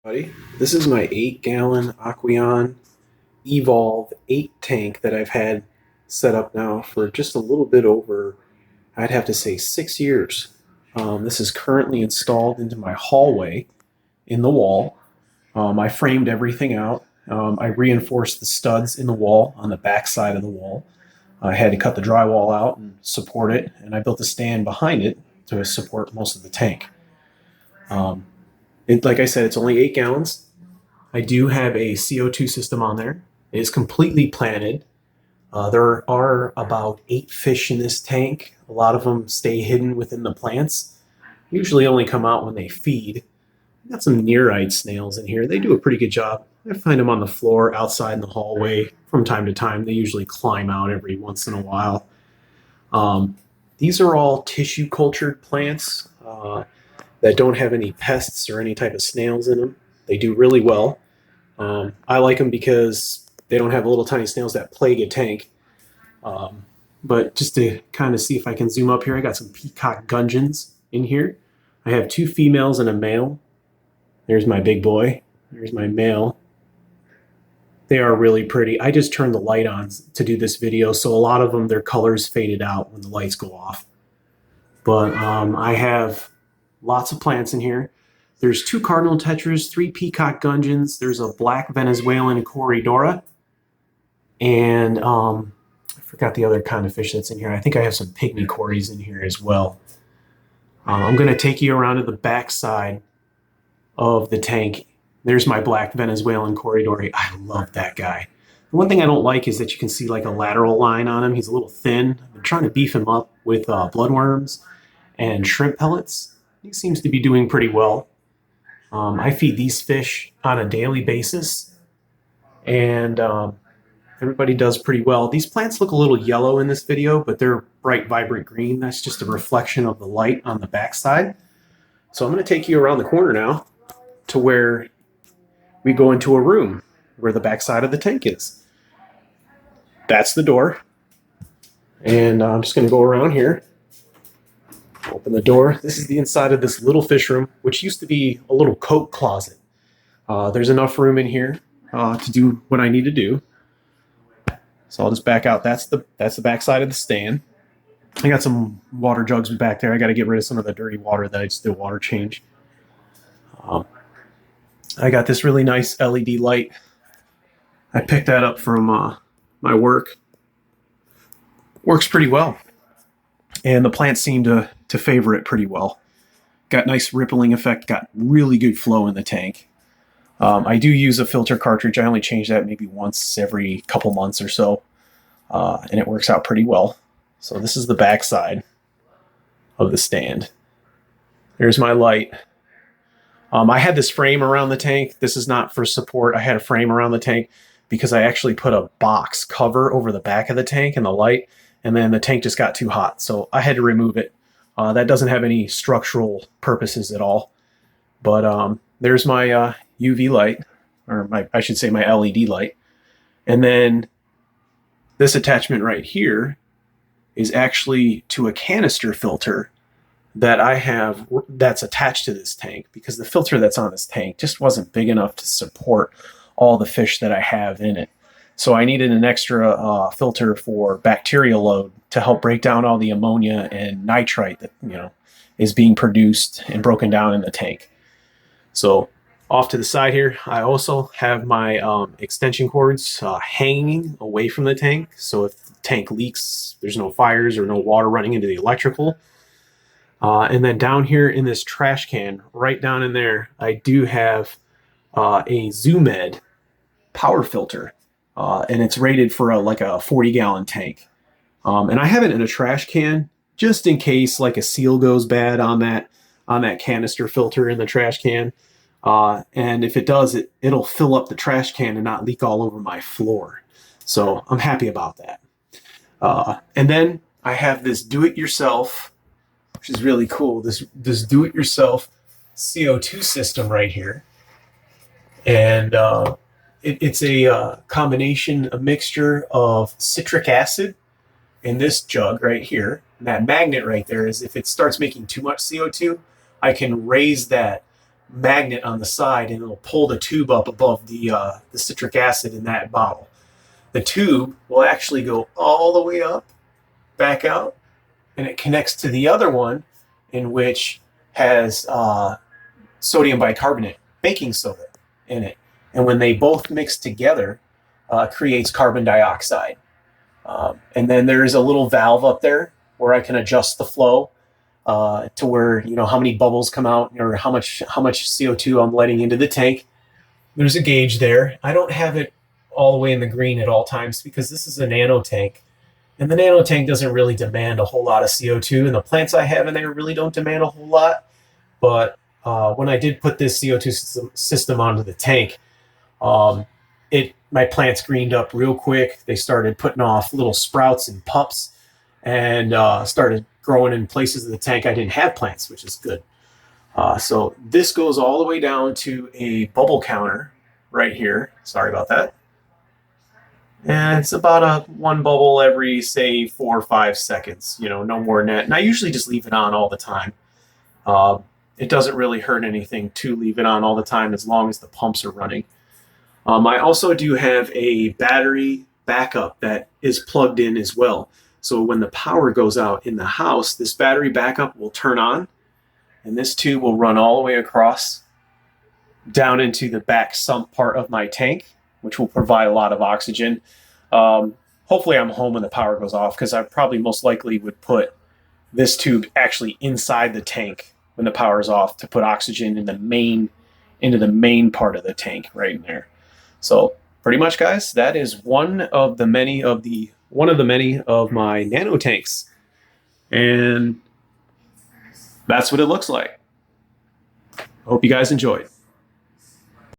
Buddy, this is my 8-gallon Aqueon Evolve 8 tank that I've had set up now for just a little bit over, I'd have to say, 6 years. This is currently installed into my hallway in the wall. I framed everything out. I reinforced the studs in the wall on the back side of the wall. I had to cut the drywall out and support it, and I built a stand behind it to support most of the tank. Um, like I said, it's only 8 gallons. I do have a CO2 system on there. It is completely planted. There are about 8 fish in this tank. A lot of them stay hidden within the plants. Usually only come out when they feed. Got some nearite snails in here. They do a pretty good job. I find them on the floor, outside in the hallway from time to time. They usually climb out every once in a while. Um, these are all tissue cultured plants that don't have any pests or any type of snails in them. They do really well. I like them because they don't have little tiny snails that plague a tank. Um, but just to kind of see if I can zoom up here, I got some peacock gudgeons in here. I have 2 females and a male. There's my big boy. There's my male. They are really pretty. I just turned the light on to do this video, so a lot of them, their colors faded out when the lights go off. But I have lots of plants in here. There's 2 cardinal tetras, 3 peacock gudgeons. There's a black Venezuelan corridora. And I forgot the other kind of fish that's in here. I think I have some pygmy cories in here as well. I'm going to take you around to the back side of the tank. There's my black Venezuelan corridor. I love that guy. The one thing I don't like is that you can see like a lateral line on him. He's a little thin. I'm trying to beef him up with bloodworms and shrimp pellets. He seems to be doing pretty well. I feed these fish on a daily basis, and everybody does pretty well. These plants look a little yellow in this video, but they're bright, vibrant green. That's just a reflection of the light on the backside. So I'm going to take you around the corner now to where we go into a room where the backside of the tank is. That's the door. And I'm just going to go around here. Open the door. This is the inside of this little fish room, which used to be a little coat closet. There's enough room in here to do what I need to do. So I'll just back out. That's the back side of the stand. I got some water jugs back there. I got to get rid of some of the dirty water that I just did water change. I got this really nice LED light. I picked that up from my work. Works pretty well. And the plants seem to favor it pretty well. Got nice rippling effect. Got really good flow in the tank. I do use a filter cartridge. I only change that maybe once every couple months or so. And it works out pretty well. So this is the back side of the stand. There's my light. I had this frame around the tank. This is not for support. I had a frame around the tank because I actually put a box cover over the back of the tank and the light, and then the tank just got too hot. So I had to remove it. That doesn't have any structural purposes at all. But there's my UV light, or I should say my LED light. And then this attachment right here is actually to a canister filter that I have that's attached to this tank, because the filter that's on this tank just wasn't big enough to support all the fish that I have in it. So I needed an extra filter for bacterial load to help break down all the ammonia and nitrite that is being produced and broken down in the tank. So off to the side here, I also have my extension cords hanging away from the tank. So if the tank leaks, there's no fires or no water running into the electrical. And then down here in this trash can, right down in there, I do have a Zoomed power filter. And it's rated for a 40-gallon tank. And I have it in a trash can just in case like a seal goes bad on that canister filter in the trash can. And if it does, it'll fill up the trash can and not leak all over my floor. So I'm happy about that. And then I have this do-it-yourself, which is really cool. This do-it-yourself CO2 system right here. And it's a combination, a mixture of citric acid in this jug right here. And that magnet right there is, if it starts making too much CO2, I can raise that magnet on the side, and it'll pull the tube up above the citric acid in that bottle. The tube will actually go all the way up, back out, and it connects to the other one, in which has sodium bicarbonate, baking soda in it. And when they both mix together, creates carbon dioxide. And then there's a little valve up there where I can adjust the flow to where, you know, how many bubbles come out or how much CO2 I'm letting into the tank. There's a gauge there. I don't have it all the way in the green at all times because this is a nano tank. And the nano tank doesn't really demand a whole lot of CO2, and the plants I have in there really don't demand a whole lot. But when I did put this CO2 system onto the tank, my plants greened up real quick. They started putting off little sprouts and pups, and started growing in places of the tank I didn't have plants, which is good. So this goes all the way down to a bubble counter right here. Sorry about that. And it's about one bubble every, say, 4 or 5 seconds, you know, no more than that. And I usually just leave it on all the time. It doesn't really hurt anything to leave it on all the time as long as the pumps are running. I also do have a battery backup that is plugged in as well. So when the power goes out in the house, this battery backup will turn on, and this tube will run all the way across down into the back sump part of my tank, which will provide a lot of oxygen. Hopefully I'm home when the power goes off, because I probably most likely would put this tube actually inside the tank when the power is off to put oxygen into the main part of the tank right in there. So pretty much, guys, that is one of the many of my nano tanks, and that's what it looks like. Hope you guys enjoyed.